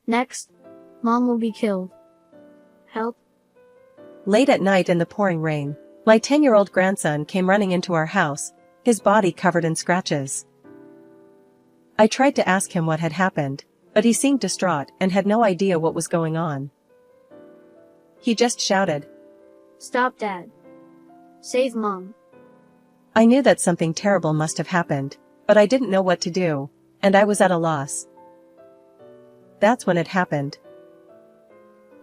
Next, Mom will be killed. Help. Late at night in the pouring rain, my 10-year-old grandson came running into our house, his body covered in scratches. I tried to ask him what had happened, but he seemed distraught and had no idea what was going on. He just shouted, Stop, Dad. Save Mom. I knew that something terrible must have happened, but I didn't know what to do, and I was at a loss. That's when it happened.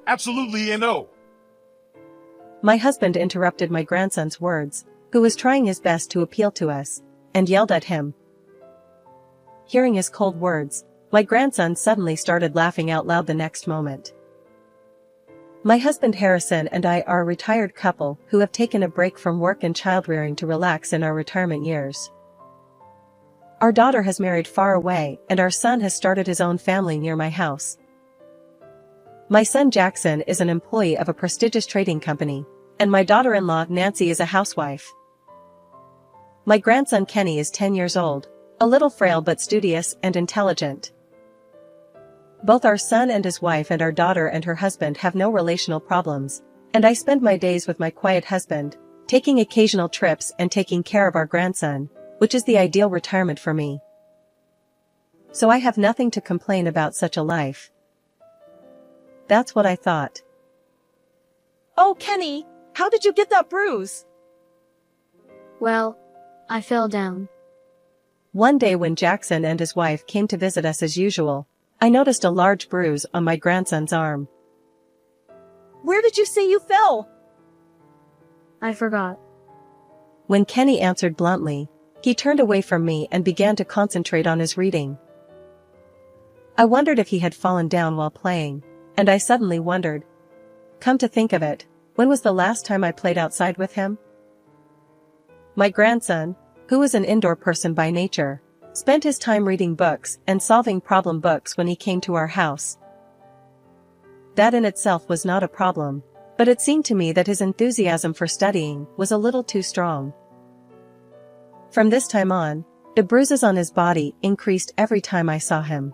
Absolutely no. My husband interrupted my grandson's words, who was trying his best to appeal to us, and yelled at him. Hearing his cold words, my grandson suddenly started laughing out loud the next moment. My husband Harrison and I are a retired couple who have taken a break from work and childrearing to relax in our retirement years. Our daughter has married far away and our son has started his own family near my house. My son Jackson is an employee of a prestigious trading company, and my daughter-in-law Nancy is a housewife. My grandson Kenny is 10 years old, a little frail but studious and intelligent. Both our son and his wife and our daughter and her husband have no relational problems, and I spend my days with my quiet husband, taking occasional trips and taking care of our grandson, which is the ideal retirement for me. So I have nothing to complain about such a life. That's what I thought. Oh, Kenny, how did you get that bruise? Well, I fell down. One day when Jackson and his wife came to visit us as usual, I noticed a large bruise on my grandson's arm. Where did you say you fell? I forgot. When Kenny answered bluntly, he turned away from me and began to concentrate on his reading. I wondered if he had fallen down while playing, and I suddenly wondered. Come to think of it, when was the last time I played outside with him? My grandson, who is an indoor person by nature, spent his time reading books and solving problem books when he came to our house. That in itself was not a problem, but it seemed to me that his enthusiasm for studying was a little too strong. From this time on, the bruises on his body increased every time I saw him.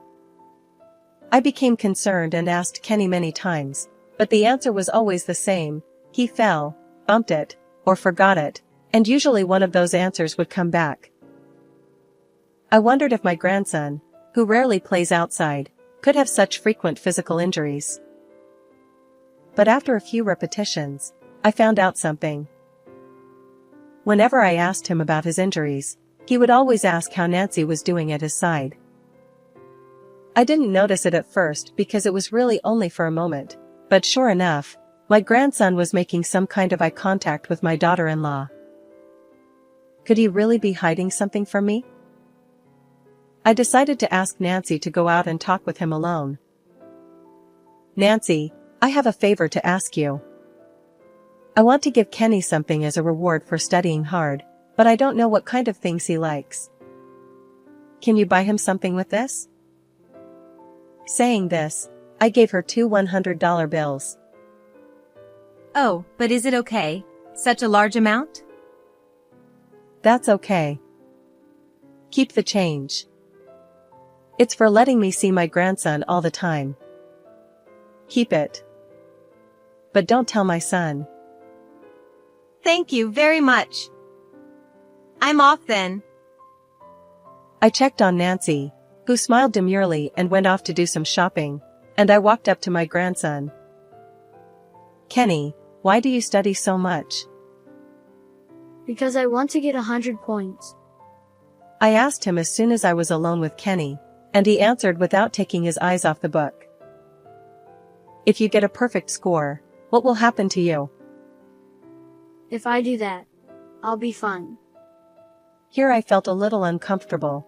I became concerned and asked Kenny many times, but the answer was always the same: he fell, bumped it, or forgot it, and usually one of those answers would come back. I wondered if my grandson, who rarely plays outside, could have such frequent physical injuries. But after a few repetitions, I found out something. Whenever I asked him about his injuries, he would always ask how Nancy was doing at his side. I didn't notice it at first because it was really only for a moment, but sure enough, my grandson was making some kind of eye contact with my daughter-in-law. Could he really be hiding something from me? I decided to ask Nancy to go out and talk with him alone. Nancy, I have a favor to ask you. I want to give Kenny something as a reward for studying hard, but I don't know what kind of things he likes. Can you buy him something with this? Saying this, I gave her 2 $100 bills. Oh, but is it okay? Such a large amount? That's okay. Keep the change. It's for letting me see my grandson all the time. Keep it. But don't tell my son. Thank you very much. I'm off then. I checked on Nancy, who smiled demurely and went off to do some shopping, and I walked up to my grandson. Kenny, why do you study so much? Because I want to get 100 points. I asked him as soon as I was alone with Kenny, and he answered without taking his eyes off the book. If you get a perfect score, what will happen to you? If I do that, I'll be fine. Here I felt a little uncomfortable.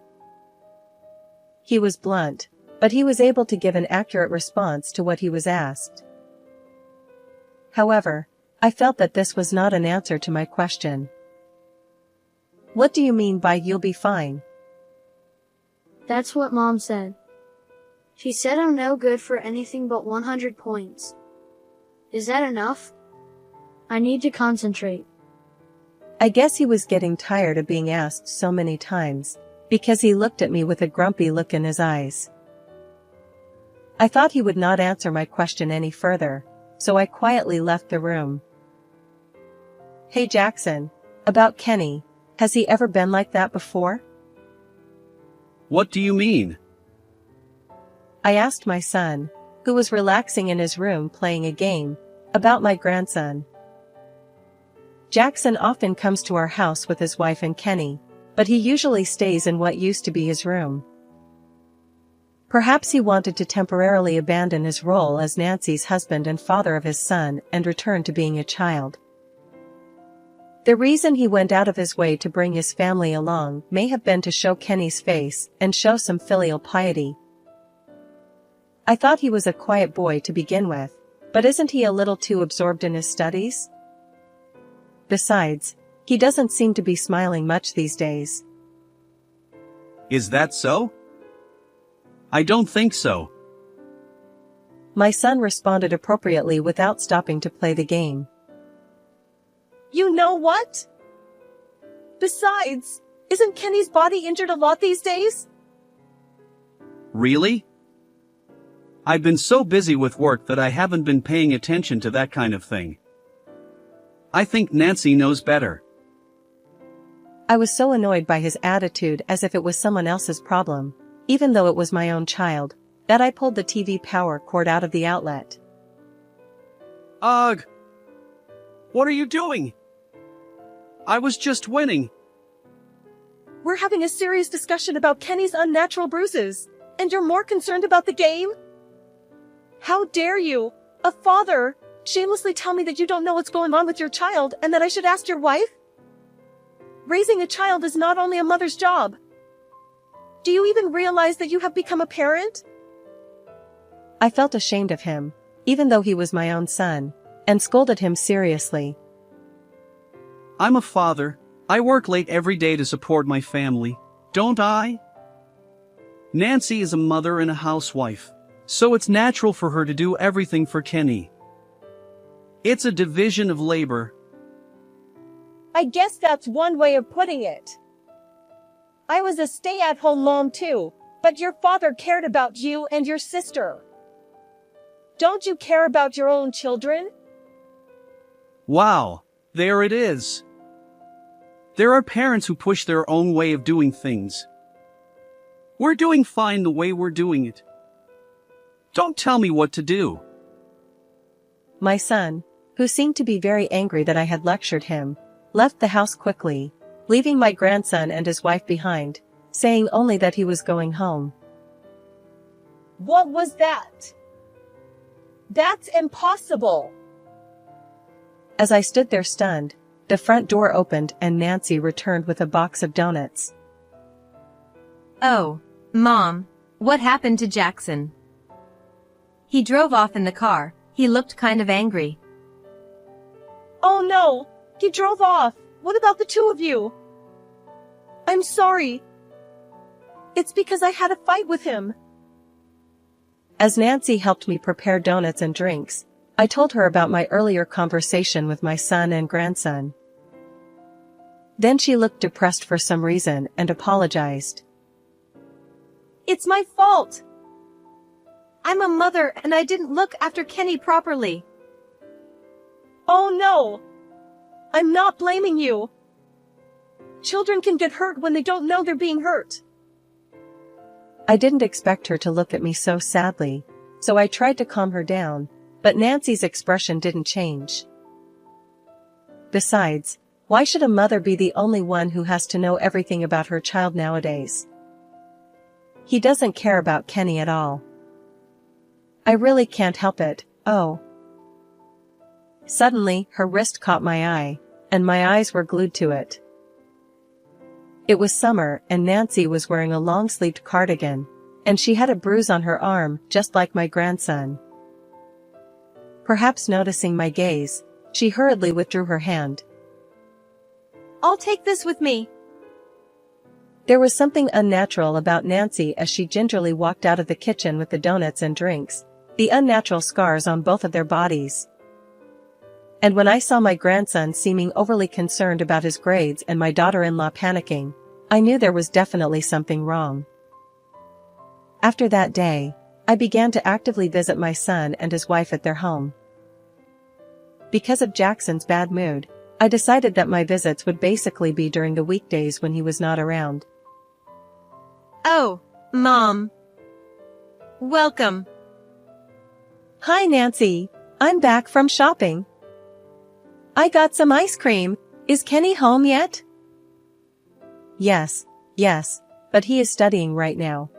He was blunt, but he was able to give an accurate response to what he was asked. However, I felt that this was not an answer to my question. What do you mean by you'll be fine? That's what Mom said. She said I'm no good for anything but 100 points. Is that enough? I need to concentrate. I guess he was getting tired of being asked so many times, because he looked at me with a grumpy look in his eyes. I thought he would not answer my question any further, so I quietly left the room. Hey Jackson, about Kenny, has he ever been like that before? What do you mean? I asked my son, who was relaxing in his room playing a game, about my grandson. Jackson often comes to our house with his wife and Kenny, but he usually stays in what used to be his room. Perhaps he wanted to temporarily abandon his role as Nancy's husband and father of his son and return to being a child. The reason he went out of his way to bring his family along may have been to show Kenny's face and show some filial piety. I thought he was a quiet boy to begin with, but isn't he a little too absorbed in his studies? Besides, he doesn't seem to be smiling much these days. Is that so? I don't think so. My son responded appropriately without stopping to play the game. You know what? Besides, isn't Kenny's body injured a lot these days? Really? I've been so busy with work that I haven't been paying attention to that kind of thing. I think Nancy knows better. I was so annoyed by his attitude as if it was someone else's problem, even though it was my own child, that I pulled the TV power cord out of the outlet. Ugh! What are you doing? I was just winning. We're having a serious discussion about Kenny's unnatural bruises, and you're more concerned about the game? How dare you, a father, shamelessly tell me that you don't know what's going on with your child and that I should ask your wife? Raising a child is not only a mother's job. Do you even realize that you have become a parent? I felt ashamed of him, even though he was my own son, and scolded him seriously. I'm a father. I work late every day to support my family, don't I? Nancy is a mother and a housewife, so it's natural for her to do everything for Kenny. It's a division of labor. I guess that's one way of putting it. I was a stay-at-home mom too, but your father cared about you and your sister. Don't you care about your own children? Wow, there it is. There are parents who push their own way of doing things. We're doing fine the way we're doing it. Don't tell me what to do. My son, who seemed to be very angry that I had lectured him, left the house quickly, leaving my grandson and his wife behind, saying only that he was going home. What was that? That's impossible. As I stood there stunned, the front door opened and Nancy returned with a box of donuts. Oh, Mom, what happened to Jackson? He drove off in the car. He looked kind of angry. Oh no, he drove off. What about the two of you? I'm sorry. It's because I had a fight with him. As Nancy helped me prepare donuts and drinks, I told her about my earlier conversation with my son and grandson. Then she looked depressed for some reason and apologized. It's my fault. I'm a mother and I didn't look after Kenny properly. Oh no. I'm not blaming you. Children can get hurt when they don't know they're being hurt. I didn't expect her to look at me so sadly, so I tried to calm her down, but Nancy's expression didn't change. Besides, why should a mother be the only one who has to know everything about her child nowadays? He doesn't care about Kenny at all. I really can't help it, oh. Suddenly, her wrist caught my eye, and my eyes were glued to it. It was summer and Nancy was wearing a long-sleeved cardigan, and she had a bruise on her arm just like my grandson. Perhaps noticing my gaze, she hurriedly withdrew her hand. I'll take this with me. There was something unnatural about Nancy as she gingerly walked out of the kitchen with the donuts and drinks, the unnatural scars on both of their bodies. And when I saw my grandson seeming overly concerned about his grades and my daughter-in-law panicking, I knew there was definitely something wrong. After that day, I began to actively visit my son and his wife at their home. Because of Jackson's bad mood, I decided that my visits would basically be during the weekdays when he was not around. Oh, Mom. Welcome. Hi Nancy, I'm back from shopping. I got some ice cream. Is Kenny home yet? Yes, but he is studying right now.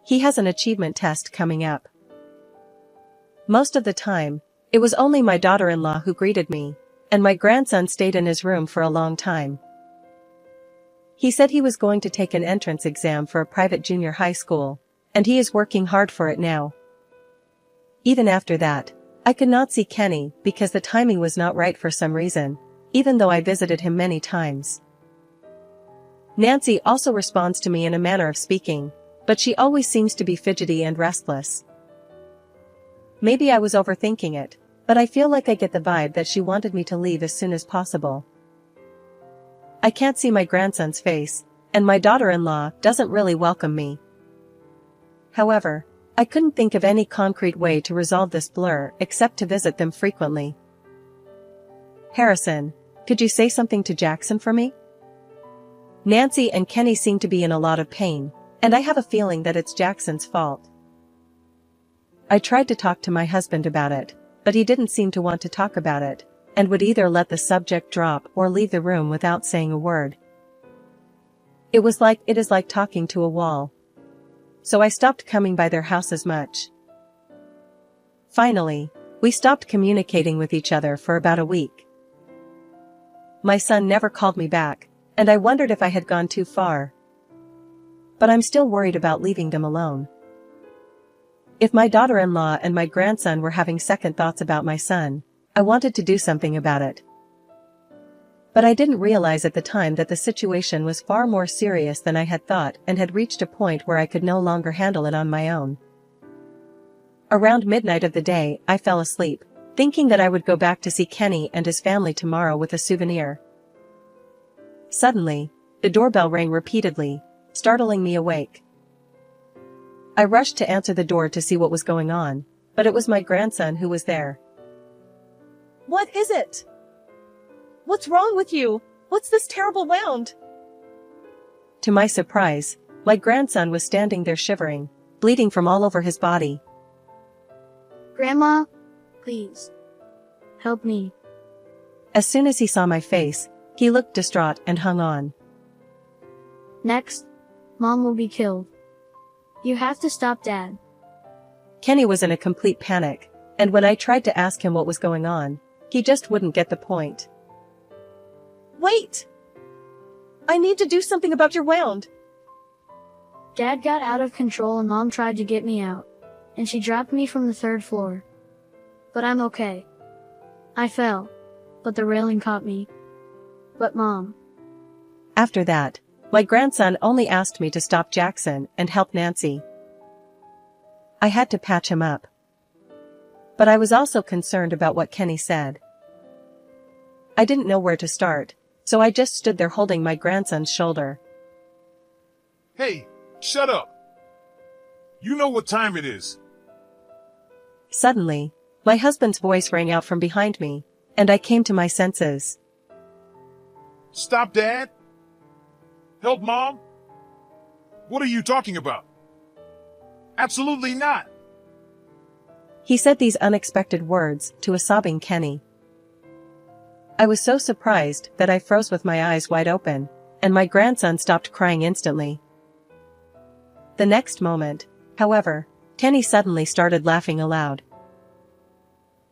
He has an achievement test coming up. Most of the time, it was only my daughter-in-law who greeted me, and my grandson stayed in his room for a long time. He said he was going to take an entrance exam for a private junior high school, and he is working hard for it now. Even after that, I could not see Kenny because the timing was not right for some reason, even though I visited him many times. Nancy also responds to me in a manner of speaking, but she always seems to be fidgety and restless. Maybe I was overthinking it, but I feel like I get the vibe that she wanted me to leave as soon as possible. I can't see my grandson's face, and my daughter-in-law doesn't really welcome me. However, I couldn't think of any concrete way to resolve this blur except to visit them frequently. Harrison, could you say something to Jackson for me? Nancy and Kenny seem to be in a lot of pain, and I have a feeling that it's Jackson's fault. I tried to talk to my husband about it, but he didn't seem to want to talk about it, and would either let the subject drop or leave the room without saying a word. It is like talking to a wall. So I stopped coming by their house as much. Finally, we stopped communicating with each other for about a week. My son never called me back, and I wondered if I had gone too far. But I'm still worried about leaving them alone. If my daughter-in-law and my grandson were having second thoughts about my son, I wanted to do something about it. But I didn't realize at the time that the situation was far more serious than I had thought and had reached a point where I could no longer handle it on my own. Around midnight of the day, I fell asleep, thinking that I would go back to see Kenny and his family tomorrow with a souvenir. Suddenly, the doorbell rang repeatedly, startling me awake. I rushed to answer the door to see what was going on, but it was my grandson who was there. What is it? What's wrong with you? What's this terrible wound? To my surprise, my grandson was standing there shivering, bleeding from all over his body. Grandma, please. Help me. As soon as he saw my face, he looked distraught and hung on. Next, Mom will be killed. You have to stop Dad. Kenny was in a complete panic, and when I tried to ask him what was going on, he just wouldn't get the point. Wait! I need to do something about your wound. Dad got out of control and Mom tried to get me out, and she dropped me from the 3rd floor. But I'm okay. I fell, but the railing caught me. But Mom. After that, my grandson only asked me to stop Jackson and help Nancy. I had to patch him up. But I was also concerned about what Kenny said. I didn't know where to start, so I just stood there holding my grandson's shoulder. Hey, shut up. You know what time it is. Suddenly, my husband's voice rang out from behind me, and I came to my senses. Stop, Dad? Help, Mom? What are you talking about? Absolutely not. He said these unexpected words to a sobbing Kenny. I was so surprised that I froze with my eyes wide open, and my grandson stopped crying instantly. The next moment, however, Kenny suddenly started laughing aloud.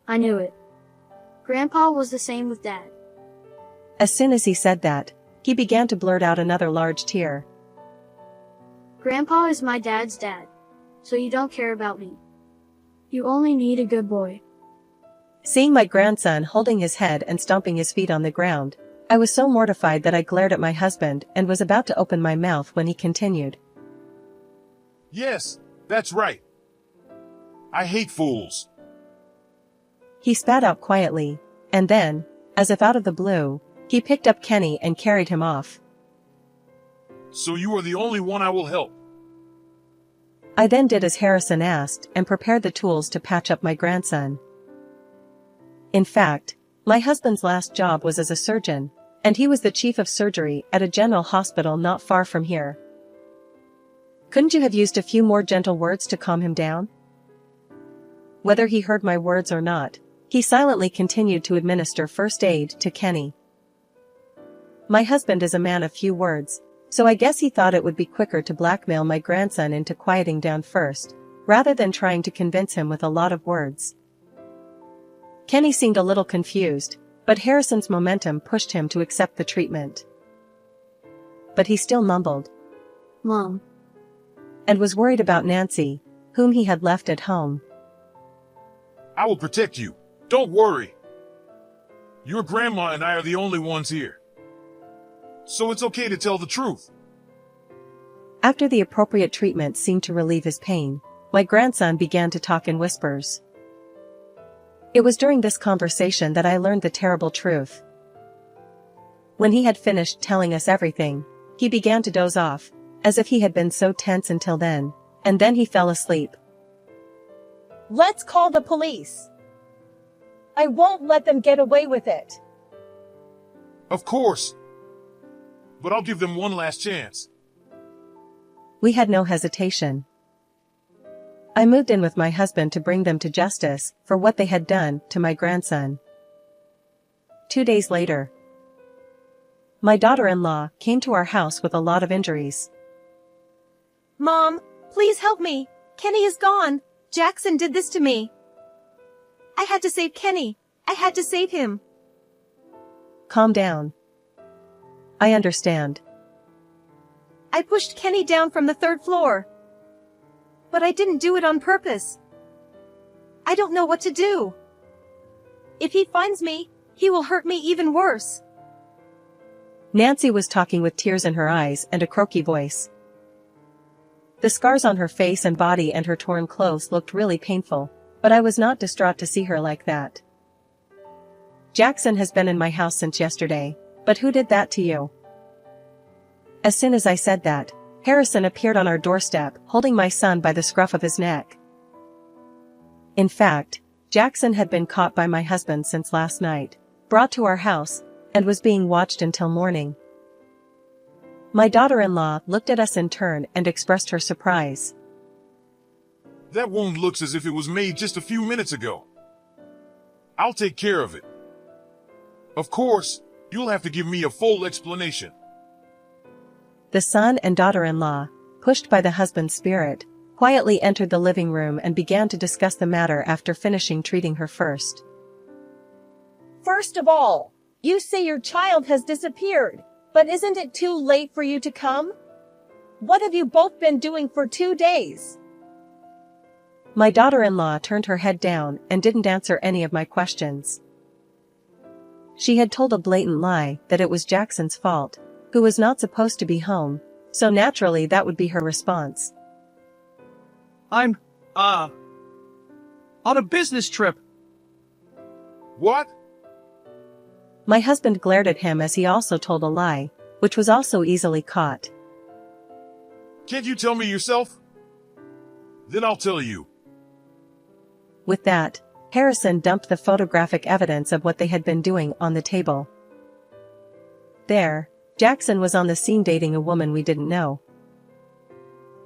I knew it. Grandpa was the same with Dad. As soon as he said that, he began to blurt out another large tear. Grandpa is my dad's dad, so you don't care about me. You only need a good boy. Seeing my grandson holding his head and stomping his feet on the ground, I was so mortified that I glared at my husband and was about to open my mouth when he continued. Yes, that's right. I hate fools. He spat out quietly, and then, as if out of the blue, he picked up Kenny and carried him off. So you are the only one I will help. I then did as Harrison asked and prepared the tools to patch up my grandson. In fact, my husband's last job was as a surgeon, and he was the chief of surgery at a general hospital not far from here. Couldn't you have used a few more gentle words to calm him down? Whether he heard my words or not, he silently continued to administer first aid to Kenny. My husband is a man of few words, so I guess he thought it would be quicker to blackmail my grandson into quieting down first, rather than trying to convince him with a lot of words. Kenny seemed a little confused, but Harrison's momentum pushed him to accept the treatment. But he still mumbled, Mom. and was worried about Nancy, whom he had left at home. I will protect you. Don't worry. Your grandma and I are the only ones here. So it's okay to tell the truth. After the appropriate treatment seemed to relieve his pain, my grandson began to talk in whispers. It was during this conversation that I learned the terrible truth. When he had finished telling us everything, he began to doze off, as if he had been so tense until then, and then he fell asleep. Let's call the police. I won't let them get away with it. Of course. But I'll give them one last chance. We had no hesitation. I moved in with my husband to bring them to justice for what they had done to my grandson. 2 days later, my daughter-in-law came to our house with a lot of injuries. Mom, please help me. Kenny is gone. Jackson did this to me. I had to save Kenny. I had to save him. Calm down. I understand. I pushed Kenny down from the 3rd floor. But I didn't do it on purpose. I don't know what to do. If he finds me, he will hurt me even worse. Nancy was talking with tears in her eyes and a croaky voice. The scars on her face and body and her torn clothes looked really painful, but I was not distraught to see her like that. Jackson has been in my house since yesterday, but who did that to you? As soon as I said that, Harrison appeared on our doorstep, holding my son by the scruff of his neck. In fact, Jackson had been caught by my husband since last night, brought to our house, and was being watched until morning. My daughter-in-law looked at us in turn and expressed her surprise. That wound looks as if it was made just a few minutes ago. I'll take care of it. Of course, you'll have to give me a full explanation. The son and daughter-in-law, pushed by the husband's spirit, quietly entered the living room and began to discuss the matter after finishing treating her first. First of all, you say your child has disappeared, but isn't it too late for you to come? What have you both been doing for 2 days? My daughter-in-law turned her head down and didn't answer any of my questions. She had told a blatant lie that it was Jackson's fault, who was not supposed to be home, so naturally that would be her response. I'm, on a business trip. What? My husband glared at him as he also told a lie, which was also easily caught. Can't you tell me yourself? Then I'll tell you. With that, Harrison dumped the photographic evidence of what they had been doing on the table. There, Jackson was on the scene dating a woman we didn't know.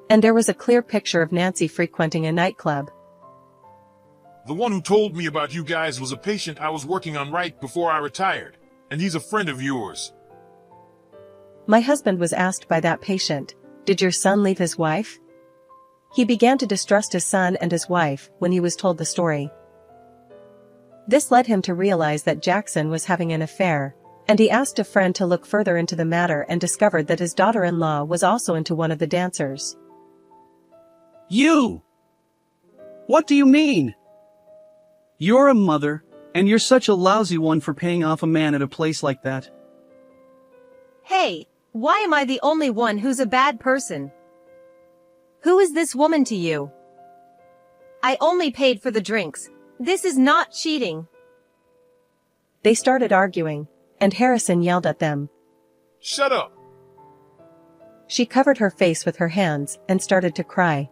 And there was a clear picture of Nancy frequenting a nightclub. The one who told me about you guys was a patient I was working on right before I retired, and he's a friend of yours. My husband was asked by that patient, "Did your son leave his wife?" He began to distrust his son and his wife when he was told the story. This led him to realize that Jackson was having an affair, and he asked a friend to look further into the matter and discovered that his daughter-in-law was also into one of the dancers. You! What do you mean? You're a mother, and you're such a lousy one for paying off a man at a place like that. Hey, why am I the only one who's a bad person? Who is this woman to you? I only paid for the drinks. This is not cheating. They started arguing, and Harrison yelled at them. Shut up! She covered her face with her hands and started to cry.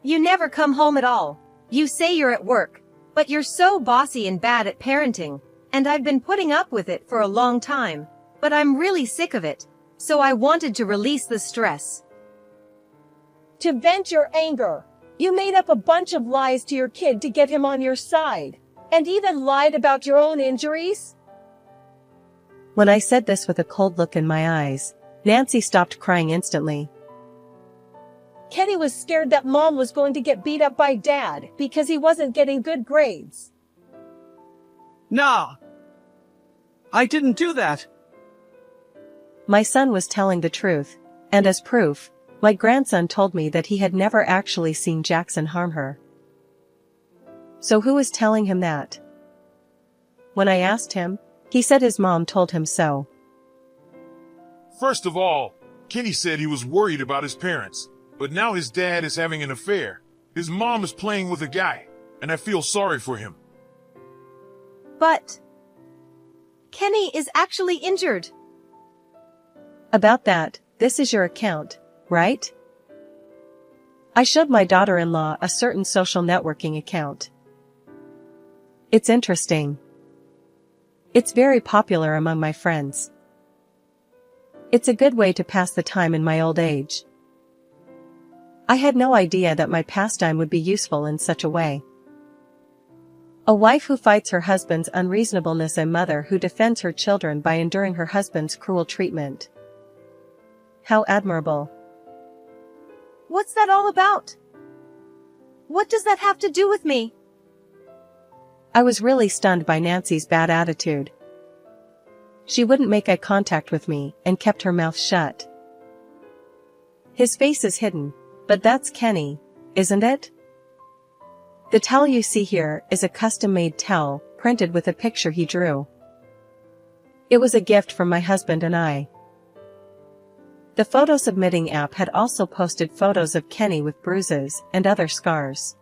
You never come home at all. You say you're at work, but you're so bossy and bad at parenting, and I've been putting up with it for a long time, but I'm really sick of it, so I wanted to release the stress. To vent your anger, you made up a bunch of lies to your kid to get him on your side, and even lied about your own injuries? When I said this with a cold look in my eyes, Nancy stopped crying instantly. Kenny was scared that Mom was going to get beat up by Dad because he wasn't getting good grades. Nah. I didn't do that. My son was telling the truth, and as proof, my grandson told me that he had never actually seen Jackson harm her. So who was telling him that? When I asked him, he said his mom told him so. First of all, Kenny said he was worried about his parents, but now his dad is having an affair. His mom is playing with a guy, and I feel sorry for him. But Kenny is actually injured. About that, this is your account, right? I showed my daughter-in-law a certain social networking account. It's interesting. It's very popular among my friends. It's a good way to pass the time in my old age. I had no idea that my pastime would be useful in such a way. A wife who fights her husband's unreasonableness, a mother who defends her children by enduring her husband's cruel treatment. How admirable. What's that all about? What does that have to do with me? I was really stunned by Nancy's bad attitude. She wouldn't make eye contact with me and kept her mouth shut. His face is hidden, but that's Kenny, isn't it? The towel you see here is a custom-made towel, printed with a picture he drew. It was a gift from my husband and I. The photo submitting app had also posted photos of Kenny with bruises and other scars.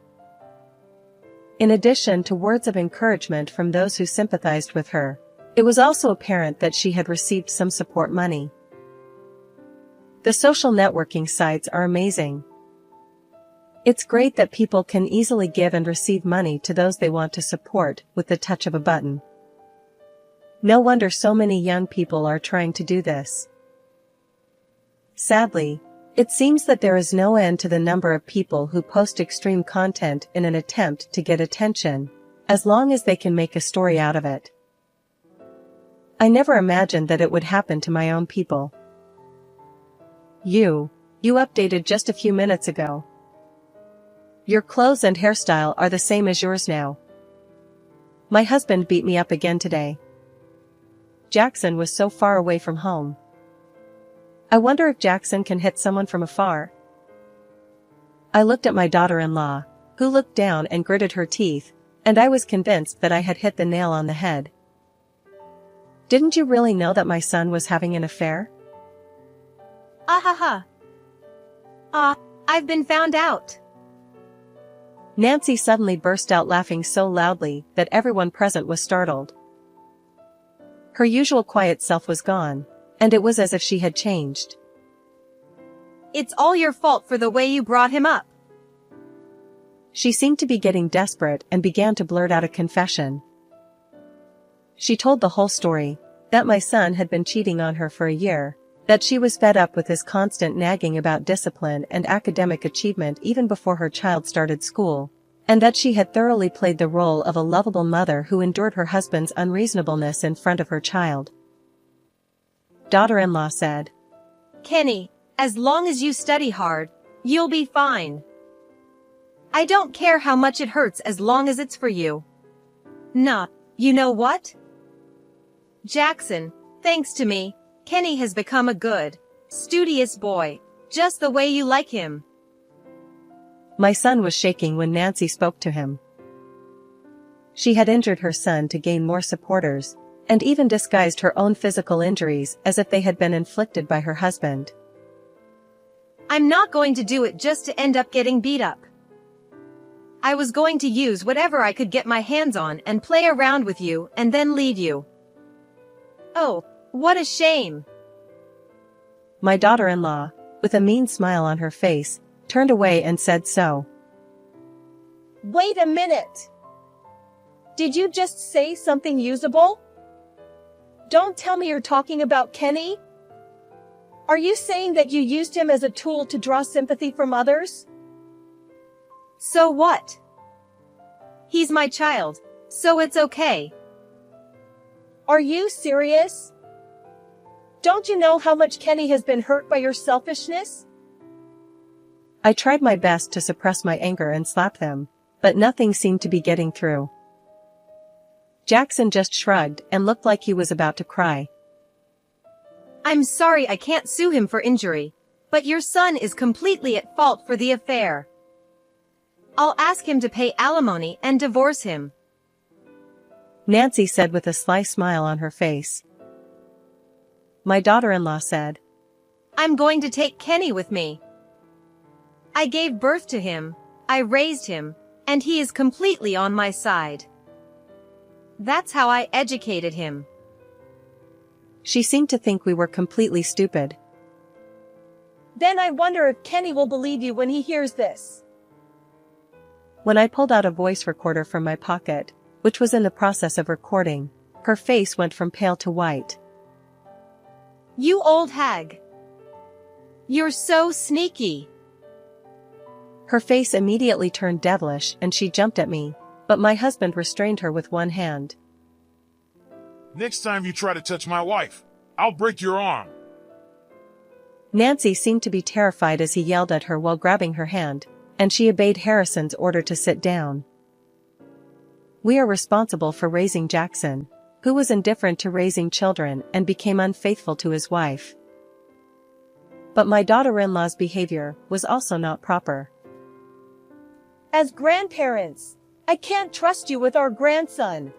In addition to words of encouragement from those who sympathized with her, it was also apparent that she had received some support money. The social networking sites are amazing. It's great that people can easily give and receive money to those they want to support with the touch of a button. No wonder so many young people are trying to do this. Sadly, it seems that there is no end to the number of people who post extreme content in an attempt to get attention, as long as they can make a story out of it. I never imagined that it would happen to my own people. You updated just a few minutes ago. Your clothes and hairstyle are the same as yours now. My husband beat me up again today. Jackson was so far away from home. I wonder if Jackson can hit someone from afar. I looked at my daughter-in-law, who looked down and gritted her teeth, and I was convinced that I had hit the nail on the head. Didn't you really know that my son was having an affair? Ah, I've been found out. Nancy suddenly burst out laughing so loudly that everyone present was startled. Her usual quiet self was gone, and it was as if she had changed. It's all your fault for the way you brought him up. She seemed to be getting desperate and began to blurt out a confession. She told the whole story, that my son had been cheating on her for a year, that she was fed up with his constant nagging about discipline and academic achievement even before her child started school, and that she had thoroughly played the role of a lovable mother who endured her husband's unreasonableness in front of her child. Daughter-in-law said, Kenny, as long as you study hard, you'll be fine. I don't care how much it hurts as long as it's for you. Nah, you know what? Jackson, thanks to me, Kenny has become a good, studious boy, just the way you like him. My son was shaking when Nancy spoke to him. She had injured her son to gain more supporters, and even disguised her own physical injuries as if they had been inflicted by her husband. I'm not going to do it just to end up getting beat up. I was going to use whatever I could get my hands on and play around with you and then leave you. Oh, what a shame. My daughter-in-law, with a mean smile on her face, turned away and said so. Wait a minute. Did you just say something usable? Don't tell me you're talking about Kenny. Are you saying that you used him as a tool to draw sympathy from others? So what? He's my child, so it's okay. Are you serious? Don't you know how much Kenny has been hurt by your selfishness? I tried my best to suppress my anger and slap them, but nothing seemed to be getting through. Jackson just shrugged and looked like he was about to cry. I'm sorry I can't sue him for injury, but your son is completely at fault for the affair. I'll ask him to pay alimony and divorce him. Nancy said with a sly smile on her face. My daughter-in-law said, I'm going to take Kenny with me. I gave birth to him, I raised him, and he is completely on my side. That's how I educated him. She seemed to think we were completely stupid. Then I wonder if Kenny will believe you when he hears this. When I pulled out a voice recorder from my pocket, which was in the process of recording, her face went from pale to white. You old hag. You're so sneaky. Her face immediately turned devilish and she jumped at me, but my husband restrained her with one hand. Next time you try to touch my wife, I'll break your arm. Nancy seemed to be terrified as he yelled at her while grabbing her hand, and she obeyed Harrison's order to sit down. We are responsible for raising Jackson, who was indifferent to raising children and became unfaithful to his wife. But my daughter-in-law's behavior was also not proper. As grandparents, I can't trust you with our grandson.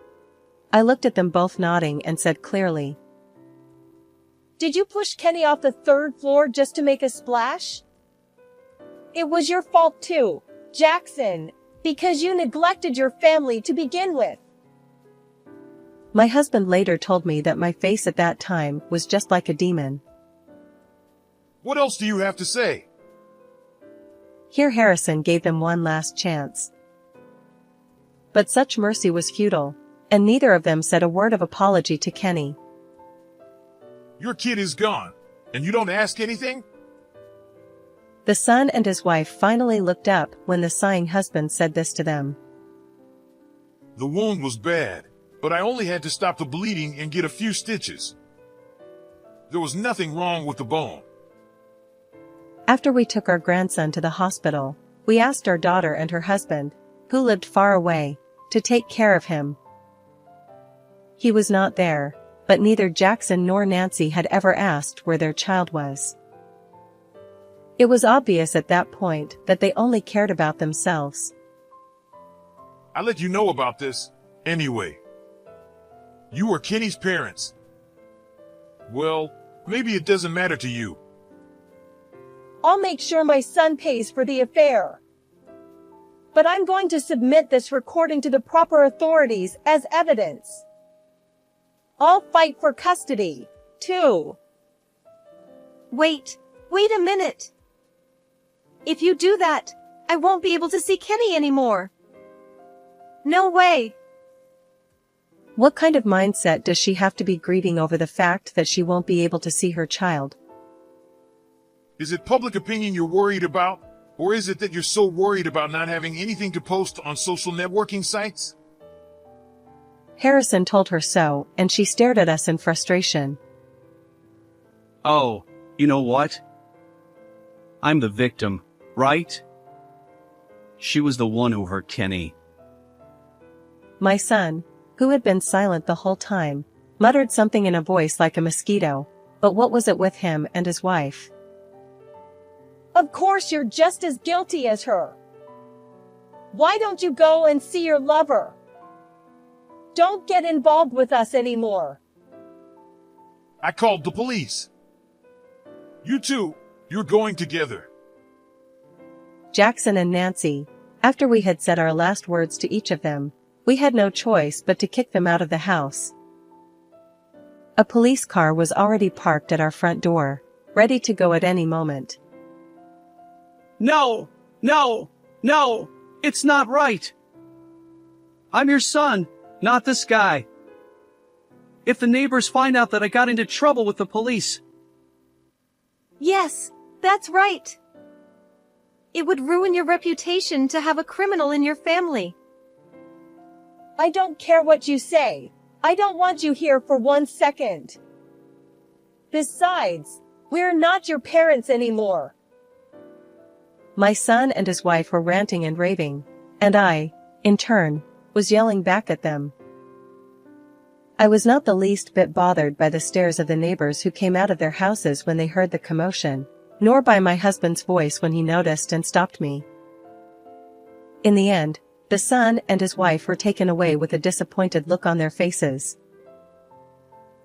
I looked at them both nodding and said clearly, Did you push Kenny off the 3rd floor just to make a splash? It was your fault too, Jackson, because you neglected your family to begin with. My husband later told me that my face at that time was just like a demon. What else do you have to say? Here Harrison gave them one last chance. But such mercy was futile, and neither of them said a word of apology to Kenny. Your kid is gone, and you don't ask anything? The son and his wife finally looked up when the sighing husband said this to them. The wound was bad, but I only had to stop the bleeding and get a few stitches. There was nothing wrong with the bone. After we took our grandson to the hospital, we asked our daughter and her husband, who lived far away, to take care of him. He was not there, but neither Jackson nor Nancy had ever asked where their child was. It was obvious at that point that they only cared about themselves. I let you know about this, anyway. You were Kenny's parents. Well, maybe it doesn't matter to you. I'll make sure my son pays for the affair. But I'm going to submit this recording to the proper authorities as evidence. I'll fight for custody, too. Wait a minute. If you do that, I won't be able to see Kenny anymore. No way. What kind of mindset does she have to be grieving over the fact that she won't be able to see her child? Is it public opinion you're worried about? Or is it that you're so worried about not having anything to post on social networking sites? Harrison told her so, and she stared at us in frustration. Oh, you know what? I'm the victim, right? She was the one who hurt Kenny. My son, who had been silent the whole time, muttered something in a voice like a mosquito, but what was it with him and his wife? Of course you're just as guilty as her. Why don't you go and see your lover? Don't get involved with us anymore. I called the police. You two, you're going together. Jackson and Nancy, after we had said our last words to each of them, we had no choice but to kick them out of the house. A police car was already parked at our front door, ready to go at any moment. No! No! No! It's not right! I'm your son, not this guy. If the neighbors find out that I got into trouble with the police, Yes, that's right. It would ruin your reputation to have a criminal in your family. I don't care what you say. I don't want you here for 1 second. Besides, we're not your parents anymore. My son and his wife were ranting and raving, and I, in turn, was yelling back at them. I was not the least bit bothered by the stares of the neighbors who came out of their houses when they heard the commotion, nor by my husband's voice when he noticed and stopped me. In the end, the son and his wife were taken away with a disappointed look on their faces.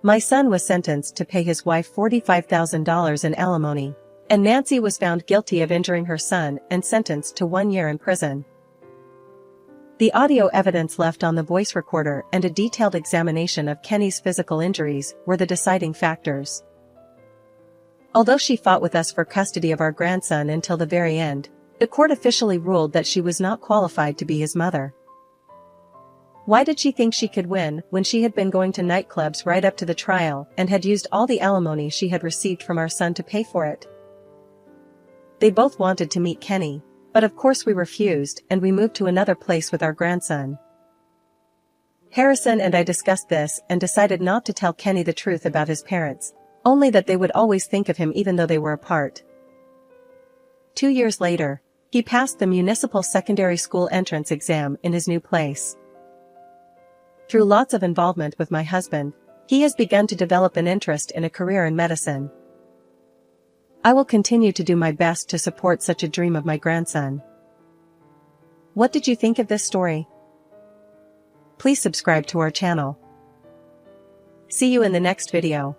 My son was sentenced to pay his wife $45,000 in alimony, and Nancy was found guilty of injuring her son and sentenced to 1 year in prison. The audio evidence left on the voice recorder and a detailed examination of Kenny's physical injuries were the deciding factors. Although she fought with us for custody of our grandson until the very end, the court officially ruled that she was not qualified to be his mother. Why did she think she could win when she had been going to nightclubs right up to the trial and had used all the alimony she had received from our son to pay for it? They both wanted to meet Kenny, but of course we refused and we moved to another place with our grandson. Harrison and I discussed this and decided not to tell Kenny the truth about his parents, only that they would always think of him even though they were apart. 2 years later, he passed the municipal secondary school entrance exam in his new place. Through lots of involvement with my husband, he has begun to develop an interest in a career in medicine. I will continue to do my best to support such a dream of my grandson. What did you think of this story? Please subscribe to our channel. See you in the next video.